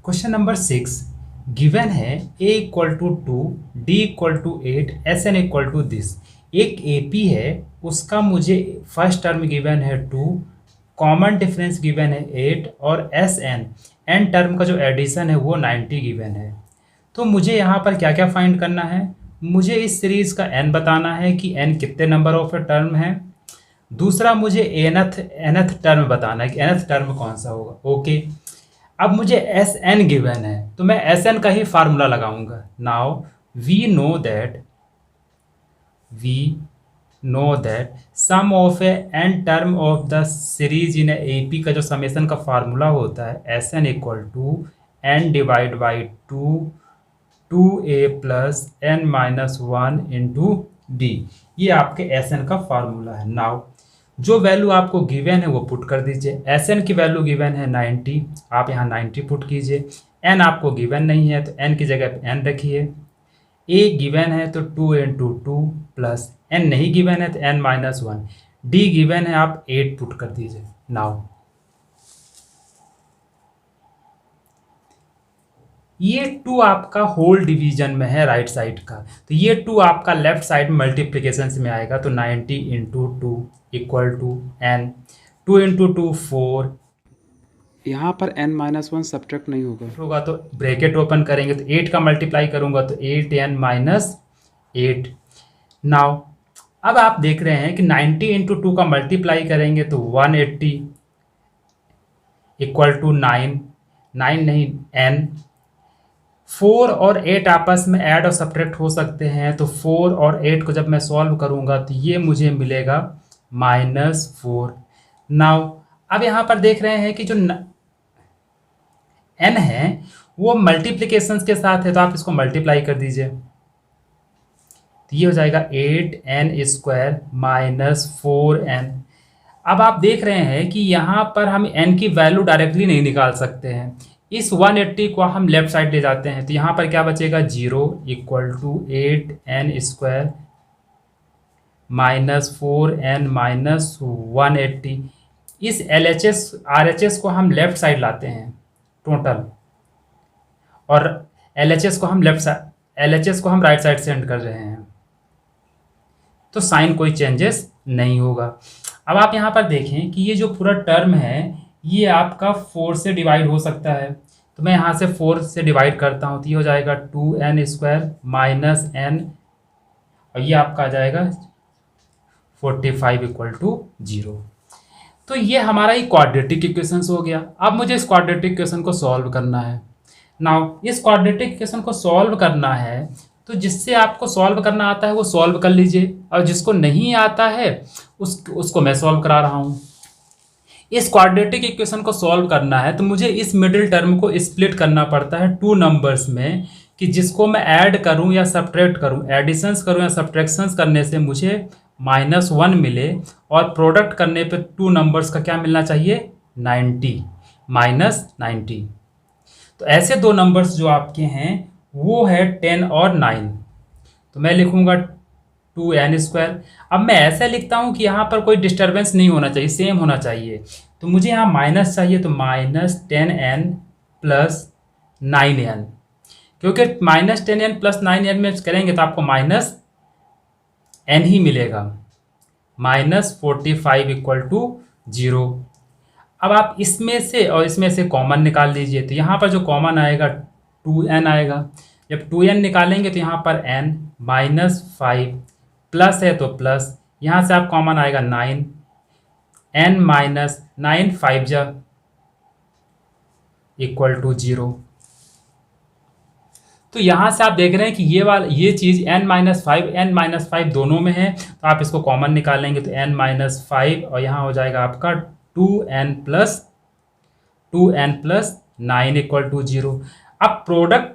Question number 6 given है a equal to 2, d equal to 8, S N equal to this. एक AP है, उसका मुझे फर्स्ट टर्म गिवन है 2, कॉमन डिफरेंस गिवन है 8 और एस एन टर्म का जो एडिशन है वो 90 गिवन है। तो मुझे यहाँ पर क्या क्या फाइंड करना है। मुझे इस सीरीज का n बताना है कि n कितने नंबर ऑफ टर्म है। दूसरा मुझे nth टर्म बताना है कि nth टर्म कौन सा होगा। ओके, अब मुझे एस एन गिवन है तो मैं एस एन का ही फार्मूला लगाऊंगा। Now we know that sum of A N term of the series in A P का जो समेशन का फार्मूला होता है S N equal to N divide by two A plus N minus one into D. ये आपके S N का formula है। Now जो वैल्यू आपको गिवन है वो पुट कर दीजिए। एस एन की वैल्यू गिवन है 90, आप यहाँ 90 पुट कीजिए। एन आपको गिवन नहीं है तो एन की जगह पे एन रखिए। ए गिवन है तो 2 इंटू टू प्लस एन नहीं गिवन है तो N minus one. D given है, आप 8 पुट कर दीजिए। नाउ ये 2 आपका होल डिवीजन में है राइट साइड का, तो ये 2 आपका लेफ्ट साइड में मल्टीप्लीकेशन में आएगा। तो 90 into two equal to N, 2 into two 4। यहाँ पर n माइनस वन सब्ट्रैक्ट नहीं होगा। तो ब्रैकेट ओपन करेंगे तो 8 का मल्टीप्लाई करूंगा तो 8n माइनस 8। नाउ अब आप देख रहे हैं कि 90 इंटू टू का मल्टीप्लाई करेंगे तो 180 इक्वल टू 9 नहीं n। 4 और 8 आपस में ऐड और सब्ट्रैक्ट हो सकते हैं, तो 4 और 8 को जब मैं सॉल्व करूंगा तो ये मुझे मिलेगा -4। नाउ अब यहाँ पर देख रहे हैं कि जो n है वो मल्टीप्लिकेशंस के साथ है, तो आप इसको मल्टीप्लाई कर दीजिए तो ये हो जाएगा 8n स्क्वायर माइनस 4n। अब आप देख रहे हैं कि यहाँ पर हम n की वैल्यू डायरेक्टली नहीं निकाल सकते हैं। इस 180 को हम लेफ्ट साइड ले जाते हैं तो यहाँ पर क्या बचेगा 0 equal to 8n square minus 4n minus 180। इस LHS RHS को हम लेफ्ट साइड लाते हैं टोटल, और LHS को हम राइट साइड से एंड कर रहे हैं, तो साइन कोई चेंजेस नहीं होगा। अब आप यहाँ पर देखें कि ये जो पूरा टर्म है ये आपका 4 से डिवाइड हो सकता है, तो मैं यहाँ से 4 से डिवाइड करता हूँ तो ये हो जाएगा 2n स्क्वायर माइनस n, और ये आपका आ जाएगा 45 इक्वल टू 0। तो ये हमारा ही क्वाड्रेटिक इक्वेशन हो गया। अब मुझे इस क्वाड्रेटिक इक्वेशन को सॉल्व करना है। नाउ इस क्वाड्रेटिक इक्वेशन को सॉल्व करना है तो जिससे आपको सॉल्व करना आता है वो सॉल्व कर लीजिए, और जिसको नहीं आता है उसको मैं सॉल्व करा रहा हूँ। इस क्वाड्रेटिक इक्वेशन को सॉल्व करना है तो मुझे इस मिडिल टर्म को स्प्लिट करना पड़ता है 2 नंबर्स में, कि जिसको मैं ऐड करूँ या सब्ट्रैक्ट करूँ, एडिशंस करूँ या सब्ट्रैक्शंस करने से मुझे -1 मिले, और प्रोडक्ट करने पे 2 नंबर्स का क्या मिलना चाहिए 90 -90। तो ऐसे 2 नंबर्स जो आपके हैं वो है 10 और 9, तो मैं लिखूंगा 2n स्क्वायर। अब मैं ऐसा लिखता हूँ कि यहाँ पर कोई डिस्टर्बेंस नहीं होना चाहिए, सेम होना चाहिए, तो मुझे यहाँ माइनस चाहिए, तो -10n प्लस 9n, क्योंकि -10n प्लस 9n में करेंगे तो आपको -n ही मिलेगा, -45 इक्वल टू 0। अब आप इसमें से और इसमें से कॉमन निकाल लीजिए, तो यहाँ पर जो कॉमन आएगा 2n आएगा। जब 2n निकालेंगे तो यहाँ पर n -5 प्लस है तो प्लस, यहाँ से आप कॉमन आएगा 9, n माइनस 9 5 जा इक्वल टू 0। तो यहाँ से आप देख रहे हैं कि ये चीज़ n-5 दोनों में है, तो आप इसको कॉमन निकालेंगे तो n-5, और यहाँ हो जाएगा आपका 2n प्लस 9 इक्वल टू 0। अब प्रोडक्ट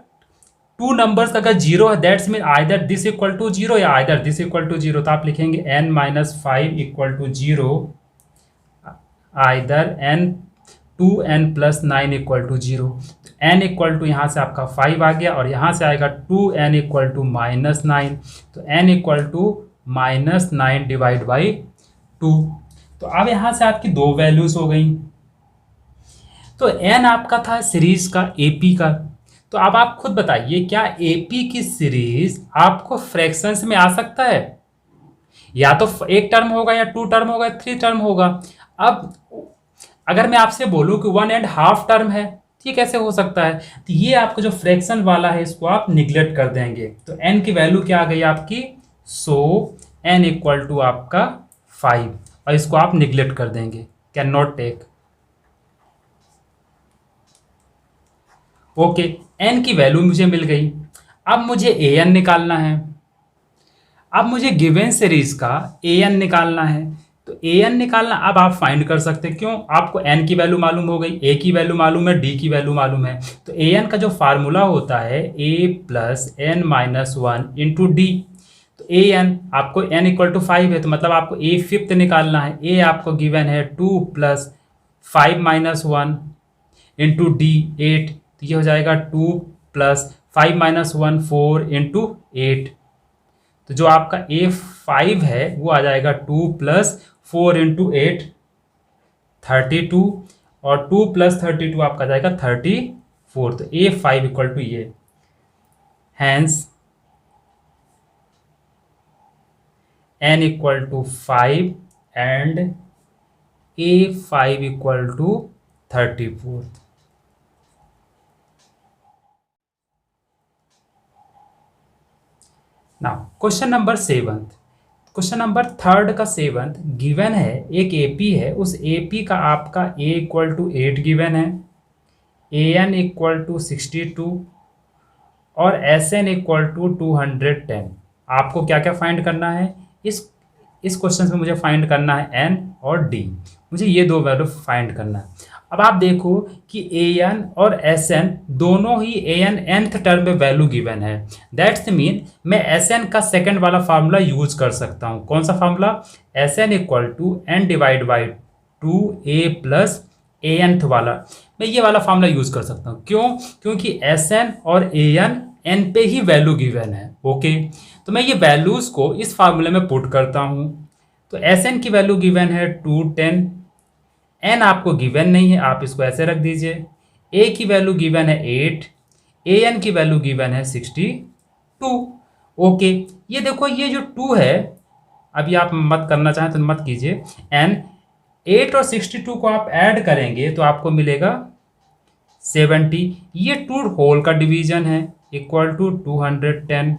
2 नंबर्स अगर 0 है that's mean either this equal to 0 या आइदर दिस इक्वल टू 0, तो आप लिखेंगे n-5 equal to 0, either 2n plus 9 equal to 0। n equal to यहाँ से आपका 5 आ गया, और यहाँ से आएगा 2n इक्वल टू -9, तो n equal to -9 divide by 2। तो अब यहाँ से आपकी 2 वैल्यूज हो गई। तो एन आपका था सीरीज का एपी का। तो अब आप खुद बताइए, क्या एपी की सीरीज आपको फ्रैक्शंस में आ सकता है? या तो एक टर्म होगा, या टू टर्म होगा, या थ्री टर्म होगा। अब अगर मैं आपसे बोलूं कि 1.5 टर्म है, तो ये कैसे हो सकता है? तो ये आपका जो फ्रैक्शन वाला है इसको आप निग्लेक्ट कर देंगे। तो एन की वैल्यू क्या आ गई आपकी? सो एन इक्वल टू आपका 5, और इसको आप निग्लेक्ट कर देंगे, can not take. Okay, N की वैल्यू मुझे मिल गई। अब मुझे ए एन निकालना है। अब मुझे गिवन सीरीज का ए एन निकालना है। तो ए एन निकालना अब आप फाइंड कर सकते हैं। क्यों? आपको एन की वैल्यू मालूम हो गई, ए की वैल्यू मालूम है, डी की वैल्यू मालूम है। तो ए एन का जो फार्मूला होता है a plus N minus one into d. तो ए एन आपको एन इक्वल टू 5 है, तो मतलब आपको ए फिफ्थ निकालना है। ए आपको गिवन है 2 plus 5 minus one into D 8। तो ये हो जाएगा 2 प्लस 5 माइनस वन 4 इंटू 8। तो जो आपका A5 है वो आ जाएगा 2 प्लस 4 इंटू 8 32, और 2 प्लस 32 आपका जाएगा 34। तो A5 इक्वल टू ये, hence n equal to 5 and A5 equal to 34। Now question number 7, question number 3 का 7 गिवन है। एक एपी है, उस एपी का आपका ए इक्वल टू 8 गिवन है, ए एन इक्वल टू 62 और एस एन इक्वल टू 210। आपको क्या क्या फाइंड करना है? इस क्वेश्चन में मुझे फाइंड करना है एन और डी। मुझे ये दो वैल्यू फाइंड करना है। अब आप देखो कि ए एन और एस एन दोनों ही ए एन nth टर्म में वैल्यू गिवन है। दैट्स मीन मैं एस एन का सेकंड वाला फार्मूला यूज कर सकता हूँ। कौन सा formula? S N equal to N divide by 2a plus A nth वाला। मैं ये वाला फार्मूला यूज कर सकता हूँ। क्यों? क्योंकि एस एन और ए एन एन पे ही वैल्यू गिवन है। ओके, तो मैं ये वैल्यूज को इस फार्मूले में पुट करता हूँ। तो एस एन की वैल्यू गिवन है 210, एन आपको गिवन नहीं है, आप इसको ऐसे रख दीजिए। ए की वैल्यू गिवन है 8, ए एन की वैल्यू गिवन है 62। ओके, ये देखो ये जो 2 है, अभी आप मत करना चाहें तो मत कीजिए। एन 8 और 62 को आप ऐड करेंगे तो आपको मिलेगा 70। ये 2 होल का डिवीजन है, इक्वल टू 210।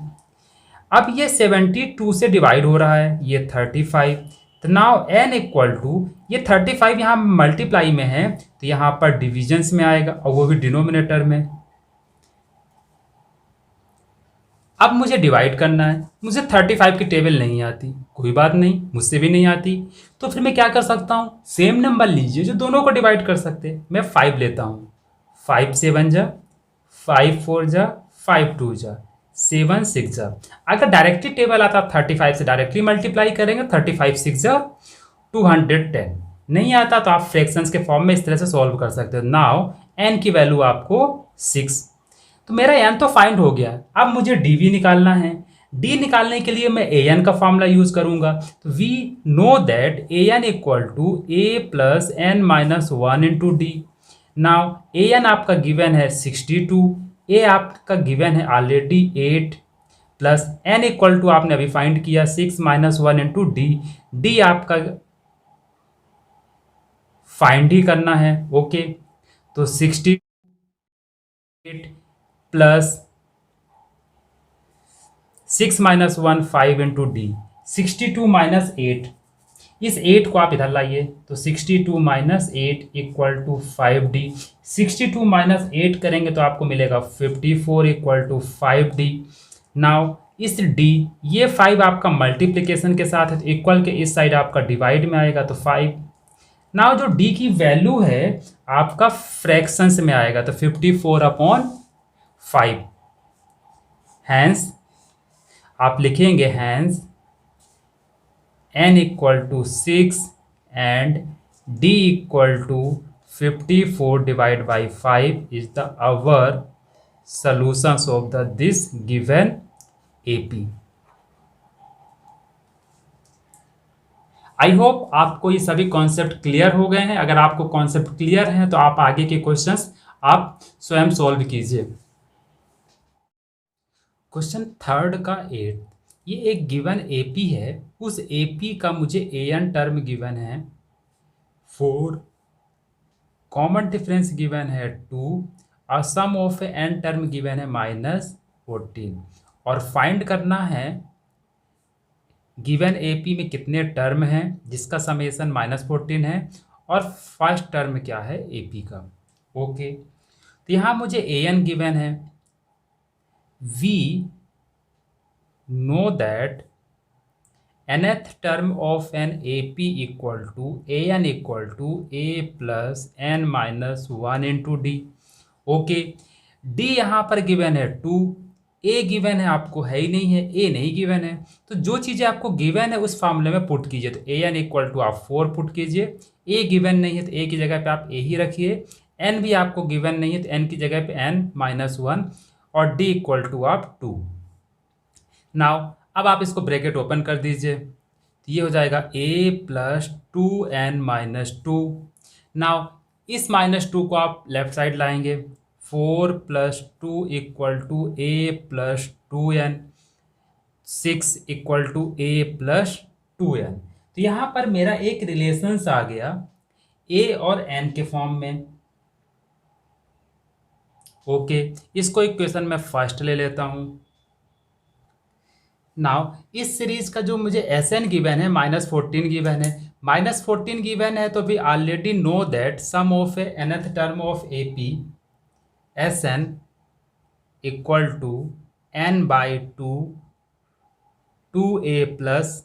अब ये 72 से डिवाइड हो रहा है, ये 35। तो नाउ n इक्वल टू, ये 35 यहाँ मल्टीप्लाई में है तो यहाँ पर डिविजन्स में आएगा, और वो भी डिनोमिनेटर में। अब मुझे डिवाइड करना है। मुझे 35 की टेबल नहीं आती, कोई बात नहीं, मुझसे भी नहीं आती। तो फिर मैं क्या कर सकता हूँ? सेम नंबर लीजिए जो दोनों को डिवाइड कर सकते हैं। मैं 5 लेता हूँ। 5 7 जा, 5 4 जा, 5 2 जा, 7 6 जा। अगर डायरेक्टली टेबल आता 35 से डायरेक्टली मल्टीप्लाई करेंगे, 35 6 जा 210। नहीं आता तो आप फ्रैक्शंस के फॉर्म में इस तरह से सॉल्व कर सकते हो। नाउ n की वैल्यू आपको 6। तो मेरा n तो फाइंड हो गया। अब मुझे dv निकालना है। d निकालने के लिए मैं an का फॉर्मूला यूज करूंगा। तो we know that an equal to a plus N minus one into D. Now an आपका गिवन है 62, a आपका गिवन है already 8, plus n equal to आपने अभी फाइंड किया 6 minus one into D. D आपका फाइंड ही करना है। ओके, तो 68 plus 6 minus one 5 into D, 62 minus 8। इस 8 को आप इधर लाइए, तो 62 minus 8 equal to 5d। 62 minus 8 करेंगे तो आपको मिलेगा 54 इक्वल टू 5d। नाउ इस d, ये 5 आपका मल्टीप्लिकेशन के साथ है तो इक्वल के इस साइड आपका डिवाइड में आएगा तो 5। नाउ जो d की वैल्यू है आपका फ्रैक्शंस में आएगा तो 54/5। हैंस आप लिखेंगे hence n equal to 6 and d equal to 54 divide by 5 is the our solutions of the this given AP। I hope आपको ये सभी कॉन्सेप्ट क्लियर हो गए हैं। अगर आपको कॉन्सेप्ट क्लियर हैं तो आप आगे के क्वेश्चंस आप स्वयं सॉल्व कीजिए। क्वेश्चन थर्ड का 8, ये एक गिवन एपी है, उस एपी का मुझे एन टर्म गिवन है 4, कॉमन डिफरेंस गिवन है 2 और सम ऑफ एन टर्म गिवन है -14 और फाइंड करना है गिवन एपी में कितने टर्म हैं जिसका समेशन -14 है और फर्स्ट टर्म क्या है एपी का। ओके, तो यहाँ मुझे एन गिवन है, we know that nth term of an AP equal to an equal to a plus n minus 1 into d। Okay, d यहाँ पर गिवन है 2, a गिवन है आपको है ही नहीं है, a नहीं गिवन है, तो जो चीज़ें आपको गिवन है उस फॉर्मूले में पुट कीजिए। तो an इक्वल टू आप 4 पुट कीजिए, a गिवन नहीं है तो a की जगह पे आप a ही रखिए, n भी आपको गिवन नहीं है तो n की जगह पे n माइनस 1 और d इक्वल टू आप 2। नाउ अब आप इसको ब्रैकेट ओपन कर दीजिए, तो ये हो जाएगा a plus 2n minus 2। Now इस -2 को आप लेफ्ट साइड लाएंगे, 4 + 2 = a plus 2n, 6 = a plus 2n। तो यहाँ पर मेरा एक रिलेशंस आ गया a और n के फॉर्म में। ओके, इसको इक्वेशन में फर्स्ट ले लेता हूँ। नाउ इस सीरीज का जो मुझे Sn गिवन है -14 गिवन है, -14 गिवन है तो we already know that sum of nth term of AP Sn equal to n/2 2a plus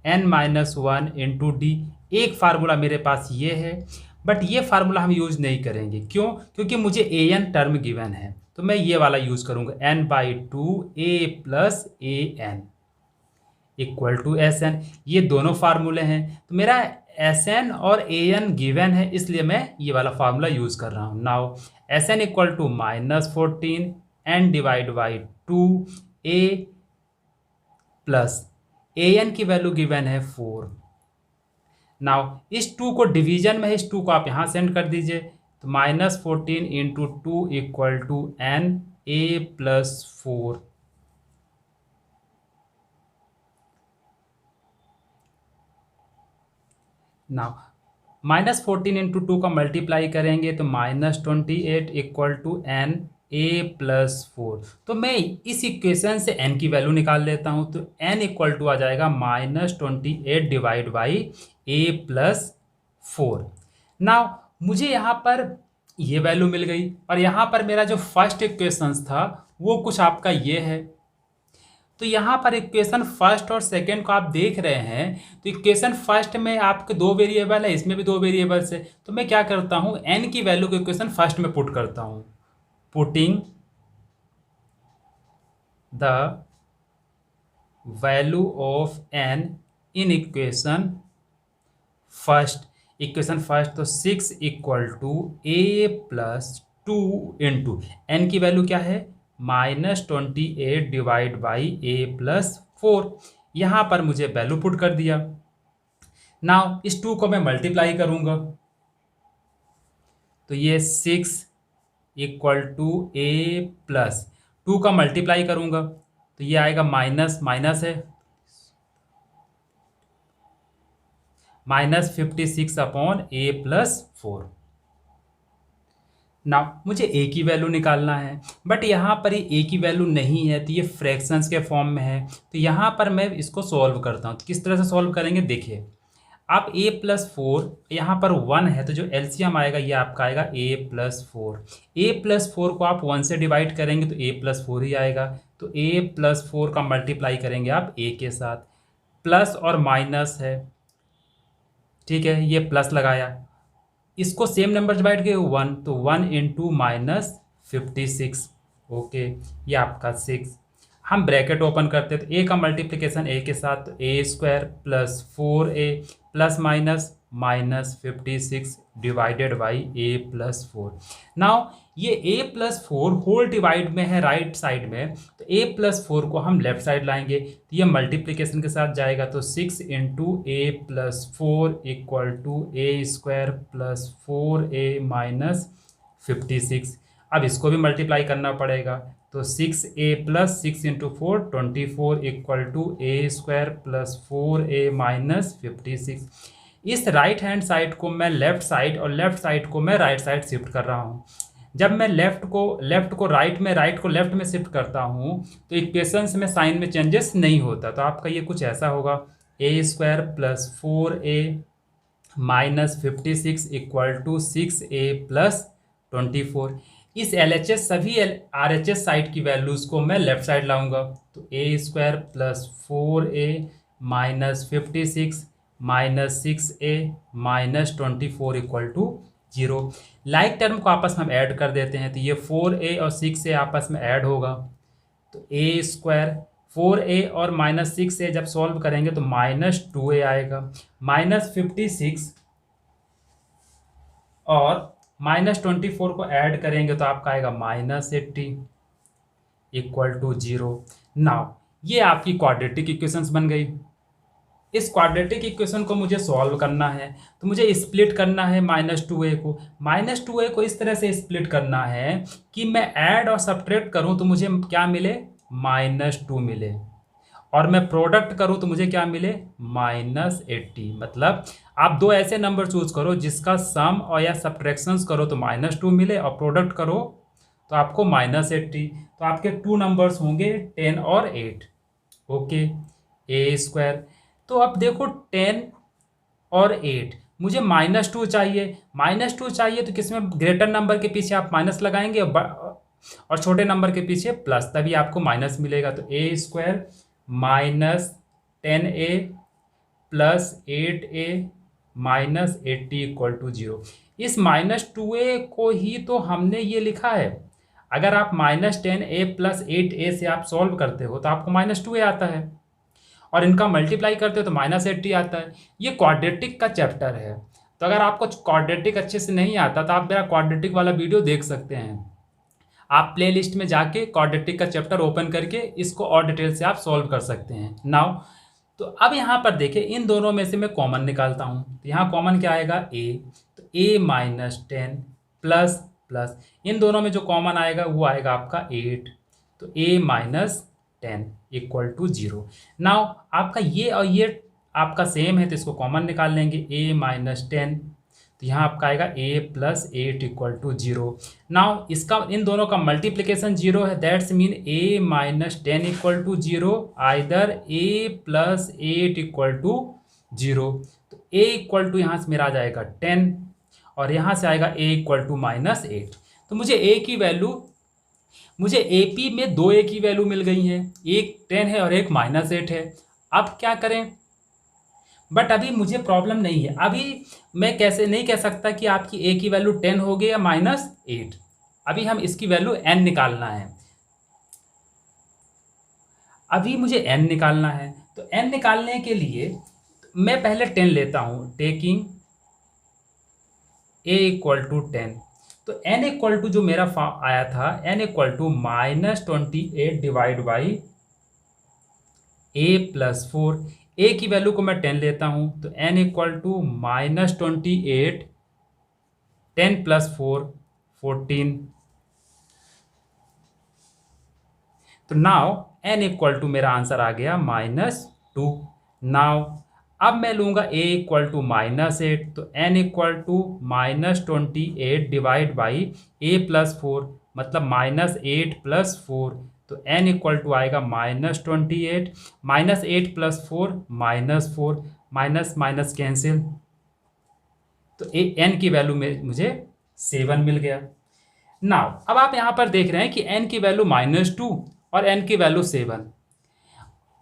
n-1 into D. एक फार्मूला मेरे पास ये है, बट ये फार्मूला हम यूज नहीं करेंगे। क्यों? क्योंकि मुझे an टर्म गिवन है तो मैं ये वाला यूज करूंगा, n/2 a plus an equal to Sn। ये दोनों फार्मूले हैं तो मेरा Sn और an गिवन है, इसलिए मैं ये वाला फार्मूला यूज कर रहा हूँ। Now Sn equal to -14 n divide by 2 a plus an की वैल्यू गिवन है 4। नाउ इस 2 को डिवीजन में है, इस 2 को आप यहाँ सेंड कर दीजिए, तो -14 into 2 equal to n a plus 4। Now -14 into 2 का मल्टीप्लाई करेंगे तो -28 equal to n a plus 4। तो मैं इस इक्वेशन से n की वैल्यू निकाल लेता हूँ, तो n इक्वल टू आ जाएगा -28 divide by a plus 4। Now मुझे यहाँ पर ये वैल्यू मिल गई और यहाँ पर मेरा जो फर्स्ट इक्वेशन था वो कुछ आपका ये है। तो यहाँ पर इक्वेशन फर्स्ट और सेकंड को आप देख रहे हैं, तो इक्वेशन फर्स्ट में आपके 2 वेरिएबल है, इसमें भी 2 वेरिएबल्स है। तो मैं क्या करता हूँ, n की वैल्यू को इक्वेशन फर्स्ट में पुट करता हूँ, putting the value of n in equation first. Equation first तो 6 equal to a plus 2 into n की वैल्यू क्या है -28 डिवाइड बाई a प्लस 4। यहाँ पर मुझे वैल्यू पुट कर दिया। नाउ इस 2 को मैं मल्टीप्लाई करूँगा, तो ये 6 इक्वल टू a प्लस 2 का मल्टीप्लाई करूँगा तो ये आएगा माइनस माइनस है -56 अपॉन a प्लस 4। ना मुझे a की वैल्यू निकालना है, बट यहाँ पर ये a की वैल्यू नहीं है तो ये फ्रैक्शंस के फॉर्म में है। तो यहाँ पर मैं इसको सॉल्व करता हूँ। तो किस तरह से सॉल्व करेंगे, देखिए आप a प्लस 4, यहाँ पर 1 है तो जो एलसीएम आएगा ये आपका आएगा a प्लस 4। a प्लस 4 को आप 1 से डिवाइड करेंगे तो a प्लस 4 ही आएगा। तो a प्लस 4 का मल्टीप्लाई करेंगे आप a के साथ, प्लस और माइनस है, ठीक है, ये प्लस लगाया, इसको सेम नंबर डिवाइड किए 1, तो 1 इंटू -56। ओके, ये आपका 6। हम ब्रैकेट ओपन करते हैं तो a का मल्टीप्लिकेशन a के साथ, तो a² plus 4a plus minus -56 divided by a plus 4। Now ये a+4 होल डिवाइड में है राइट साइड में, तो a+4 को हम लेफ्ट साइड लाएंगे तो ये मल्टीप्लिकेशन के साथ जाएगा, तो 6 into a+4 equal to a² + 4a - 56। अब इसको भी मल्टीप्लाई करना पड़ेगा, तो 6a+6 into 4 24 equal to a² + 4a - 56। इस राइट हैंड साइड को मैं लेफ्ट साइड और लेफ्ट साइड को मैं राइट साइड शिफ्ट कर रहा हूँ। जब मैं लेफ्ट को राइट में, राइट को लेफ्ट में शिफ्ट करता हूँ तो इक्वेशंस में साइन में चेंजेस नहीं होता, तो आपका ये कुछ ऐसा होगा a² + 4a - 56 equal to 6a + 24। इस LHS सभी RHS साइड की वैल्यूज़ को मैं लेफ्ट साइड लाऊंगा, तो a² + 4a - 56 - 6a - 24 equal to 0। Like term को आपस में हम ऐड कर देते हैं, तो ये 4a और 6a आपस में ऐड होगा, तो a² 4a और -6a जब सॉल्व करेंगे तो -2a आएगा, -56 और -24 को ऐड करेंगे तो आपका आएगा -80 इक्वल टू 0। नाउ ये आपकी क्वाड्रेटिक इक्वेशंस बन गई। इस क्वाड्रेटिक इक्वेशन को मुझे सॉल्व करना है, तो मुझे स्प्लिट करना है -2a को। -2a को इस तरह से स्प्लिट करना है कि मैं ऐड और सब्ट्रैक्ट करूं तो मुझे क्या मिले, -2 मिले, और मैं प्रोडक्ट करूं तो मुझे क्या मिले, -80। मतलब आप दो ऐसे नंबर चूज करो जिसका सम और या सब्ट्रैक्शंस करो तो -2 मिले, और प्रोडक्ट करो तो आपको -80। तो आपके टू नंबर्स होंगे 10 और 8। Okay, a²। तो अब देखो 10 और 8, मुझे -2 चाहिए। -2 चाहिए तो किसमें ग्रेटर नंबर के पीछे आप माइनस लगाएंगे और छोटे नंबर के पीछे प्लस, तभी आपको माइनस मिलेगा। तो a² - 10a + 8a - 80 equal to 0। इस -2a को ही तो हमने ये लिखा है। अगर आप -10a + 8a से आप सॉल्व करते हो तो आपको -2a आता है, और इनका मल्टीप्लाई करते हो तो -80 आता है। ये क्वाड्रेटिक का चैप्टर है, तो अगर आपको क्वाड्रेटिक अच्छे से नहीं आता तो आप मेरा क्वाड्रेटिक वाला वीडियो देख सकते हैं। आप प्लेलिस्ट में जाके क्वाड्रेटिक का चैप्टर ओपन करके इसको और डिटेल से आप सॉल्व कर सकते हैं। नाउ तो अब यहाँ पर देखिए, इन दोनों में से मैं कॉमन निकालता हूँ, तो यहाँ कॉमन क्या आएगा, a। तो a - 10 प्लस प्लस, इन दोनों में जो कॉमन आएगा वो आएगा आपका 8, तो a - 10 इक्वल टू 0। नाउ आपका ये और ये आपका सेम है तो इसको कॉमन निकाल लेंगे, a - 10, तो यहाँ आपका आएगा a + 8 इक्वल टू 0। नाउ इसका इन दोनों का मल्टीप्लिकेशन 0 है, that's mean a - 10 equal to 0, either a + 8 equal to 0। तो a इक्वल टू यहाँ से मेरा आ जाएगा 10, और यहाँ से आएगा a इक्वल टू -8। तो मुझे a की वैल्यू, मुझे AP में दो a की वैल्यू मिल गई हैं, एक 10 है और एक -8 है। अब क्या करें, बट अभी मुझे प्रॉब्लम नहीं है। अभी मैं कैसे नहीं कह सकता कि आपकी a की वैल्यू 10 हो गई या -8। अभी हम इसकी वैल्यू n निकालना है, अभी मुझे n निकालना है। तो n निकालने के लिए मैं पहले 10 लेता हूँ, टेकिंग a इक्वल टू 10। तो n इक्वल टू जो मेरा आया था, n equal to -28 divide by a + 4। a की वैल्यू को मैं 10 लेता हूँ, तो n इक्वल टू -28, 10 + 4 14। तो नाउ n इक्वल टू मेरा आंसर आ गया -2। नाउ अब मैं लूँगा a इक्वल टू -8, तो n equal to -28 divide by a + 4, मतलब -8 + 4, तो n इक्वल टू आएगा -28, -8 + 4 -4, माइनस माइनस कैंसिल, तो n की वैल्यू में मुझे 7 मिल गया। नाउ अब आप यहाँ पर देख रहे हैं कि n की वैल्यू -2 और n की वैल्यू 7।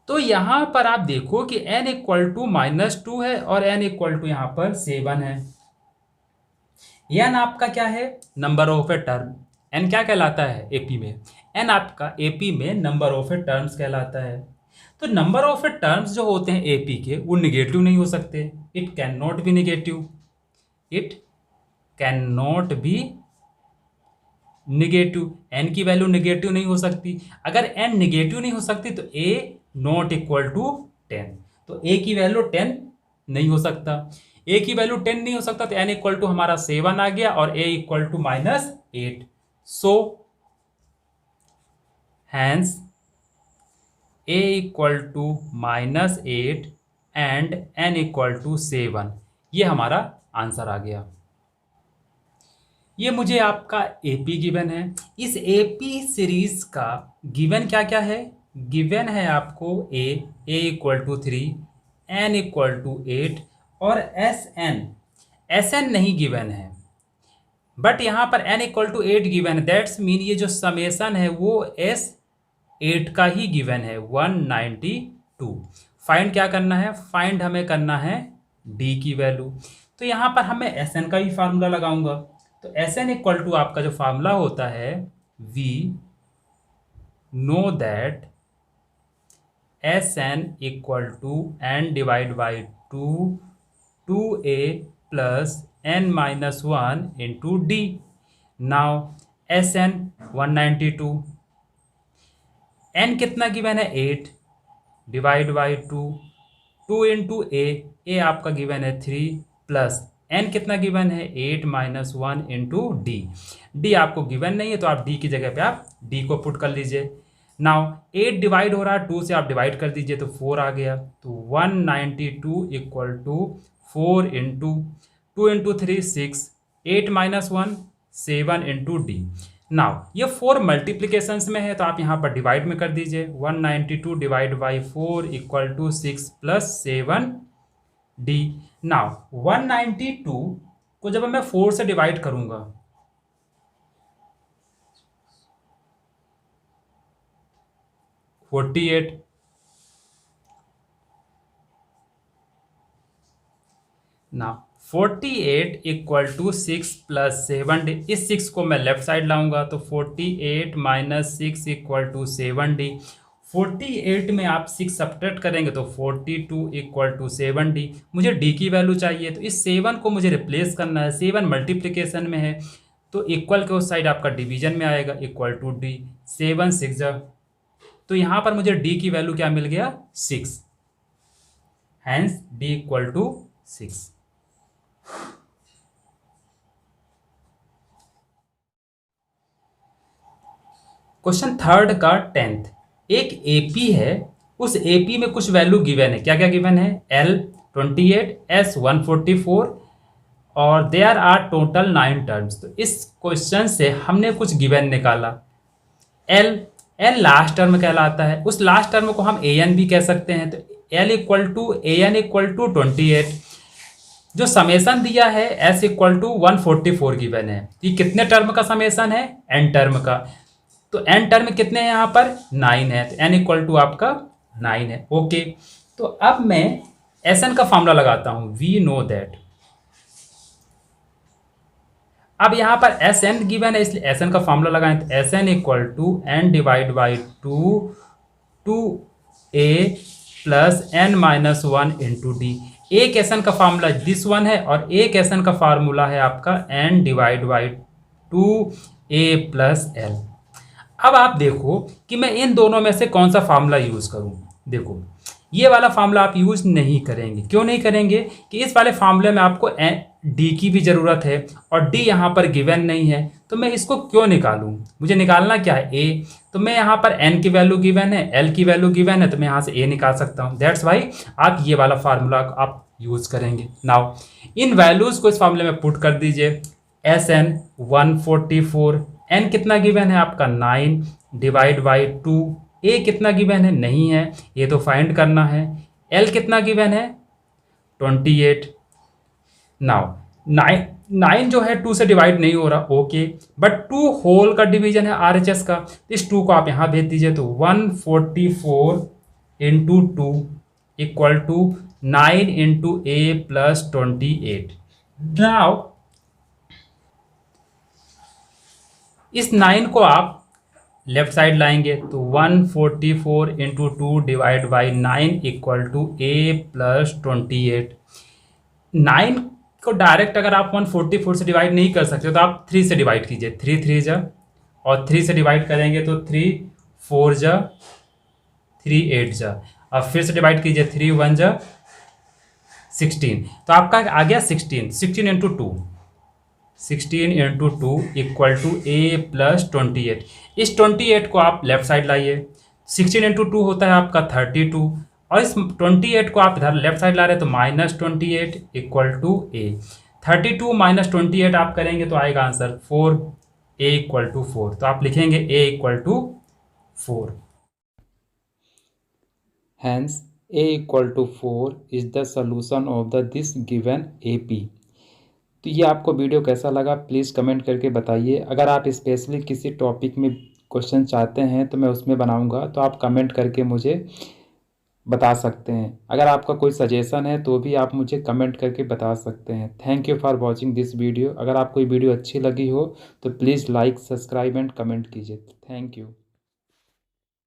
तो यहाँ पर आप देखो कि n इक्वल टू -2 है और n इक्वल टू यहाँ पर 7 है। n आपका क्या है, number of a term. n क्या कहलाता है एपी में, n आपका एपी में नंबर ऑफ ए टर्म्स कहलाता है। तो नंबर ऑफ ए टर्म्स जो होते हैं एपी के, वो निगेटिव नहीं हो सकते। It can not be negative, it can not be negative, N की वैल्यू निगेटिव नहीं हो सकती। अगर एन निगेटिव नहीं हो सकती तो ए नॉट इक्वल टू 10, तो ए की वैल्यू 10 नहीं हो सकता। ए की वैल्यू 10 नहीं हो सकता तो एन इक्वल टू हमारा 7 आ गया और a equal to -8। So hence a equal to -8 and n equal to 7, ये हमारा आंसर आ गया। ये मुझे आपका एपी गिवन है। इस एपी सीरीज का गिवन क्या क्या है? गिवन है आपको a equal to 3, n equal to 8 और एस एन नहीं गिवन है, बट यहाँ पर एन इक्वल टू 8 गिवन है। दैट्स मीन ये जो समेसन है वो S8 का ही गिवन है 192। फाइंड क्या करना है? फाइंड हमें करना है डी की वैल्यू। तो यहाँ पर हमें एस एन का ही फार्मूला लगाऊंगा। तो एस एन इक्वल टू आपका जो फार्मूला होता है, we know that S N equal to N divide by 2a plus n minus 1 into D. Now S N 192, n कितना गिवन है 8 डिवाइड बाई 2 इंटू ए आपका गिवन है 3 प्लस n कितना given है 8 माइनस 1 इंटू डी आपको given नहीं है तो आप डी की जगह पे आप डी को पुट कर लीजिए। नाउ 8 डिवाइड हो रहा है 2 से, आप डिवाइड कर दीजिए तो 4 आ गया। तो 192 equal to 4 into 2 into 3 6, 8 minus 1 7 into D. Now ये 4 मल्टीप्लीकेशंस में है तो आप यहाँ पर डिवाइड में कर दीजिए। 192 divide by 4 equal to 6 plus 7 D. Now 192 को जब मैं 4 से डिवाइड करूंगा 48, ना 48 इक्वल टू 6 प्लस 7 डी। इस 6 को मैं लेफ्ट साइड लाऊंगा तो 48 माइनस 6 इक्वल टू 7 डी। 48 में आप 6 सब्ट्रैक्ट करेंगे तो 42 इक्वल टू 7 डी। मुझे डी की वैल्यू चाहिए तो इस 7 को मुझे रिप्लेस करना है। 7 मल्टीप्लिकेशन में है तो इक्वल के उस साइड आपका डिवीजन में आएगा, इक्वल टू डी। 7 6 तो यहाँ पर मुझे डी की वैल्यू क्या मिल गया 6, hence D equal to 6। Question third का 10th, एक एपी है, उस एपी में कुछ वैल्यू गिवन है। क्या क्या गिवन है? L 28, S 144 और देयर आर टोटल 9 टर्म्स। तो इस क्वेश्चन से हमने कुछ गिवन निकाला। L लास्ट टर्म कहलाता है, उस लास्ट टर्म को हम AN भी कह सकते हैं। तो L equal to AN equal to 28। जो समेसन दिया है S इक्वल टू 144 गिवन है। ये कितने टर्म का समेसन है? N टर्म का। तो n टर्म कितने हैं यहाँ पर? 9 है। तो n इक्वल टू आपका 9 है। ओके, तो अब मैं Sn का फॉर्मूला लगाता हूँ, वी नो दैट। अब यहाँ पर Sn गिवन है इसलिए Sn का फॉर्मूला लगाएं तो Sn equal to n divide by 2a plus n minus 1 into D. एक Sn का फॉर्मूला दिस वन है और एक Sn का फॉर्मूला है आपका n divide by 2a plus l। अब आप देखो कि मैं इन दोनों में से कौन सा फार्मूला यूज़ करूं। देखो ये वाला फार्मूला आप यूज़ नहीं करेंगे। क्यों नहीं करेंगे? कि इस वाले फार्मूले में आपको डी की भी ज़रूरत है और डी यहाँ पर गिवन नहीं है, तो मैं इसको क्यों निकालूं? मुझे निकालना क्या है? ए। तो मैं यहाँ पर एन की वैल्यू गिवन है, एल की वैल्यू गिवन है, तो मैं यहाँ से ए निकाल सकता हूँ। दैट्स वाई आप ये वाला फार्मूला आप यूज़ करेंगे। नाउ इन वैल्यूज़ को इस फार्मूले में पुट कर दीजिए। Sn 144, n कितना गिवन है आपका 9 डिवाइड बाई 2, a कितना गिवन है? नहीं है, ये तो फाइंड करना है। l कितना गिवन है? 28। नाउ 9 जो है 2 से डिवाइड नहीं हो रहा, ओके, बट 2 होल का डिवीजन है RHS का, इस 2 को आप यहाँ भेज दीजिए तो 144 into 2 equal to 9 into a plus 28। Now इस 9 को आप लेफ्ट साइड लाएंगे तो 144 into 2 divide by 9 equal to a plus 28। 9 को डायरेक्ट अगर आप 144 से डिवाइड नहीं कर सकते तो आप 3 से डिवाइड कीजिए। 3 3 जा और 3 से डिवाइड करेंगे तो 3 4 जा 3 8 जा। अब फिर से डिवाइड कीजिए, 3 1 जा 16, तो आपका आ गया 16। 16 into 2, 16 into 2 equal to A plus 28। इस 28 को आप लेफ्ट साइड लाइए। 16 इंटू 2 होता है आपका 32, और इस 28 को आप इधर लेफ्ट साइड ला रहे हैं तो -28 इक्वल टू ए। 32 माइनस 28 आप करेंगे तो आएगा आंसर 4, ए इक्वल टू 4। तो आप लिखेंगे ए equal to 4। Hence, a equal to 4 is the solution of the this given AP। तो ये आपको वीडियो कैसा लगा प्लीज़ कमेंट करके बताइए। अगर आप स्पेशली किसी टॉपिक में क्वेश्चन चाहते हैं तो मैं उसमें बनाऊंगा, तो आप कमेंट करके मुझे बता सकते हैं। अगर आपका कोई सजेशन है तो भी आप मुझे कमेंट करके बता सकते हैं। Thank you for watching this video. अगर आपको ये वीडियो अच्छी लगी हो तो please like, subscribe and comment कीजिए। Thank you.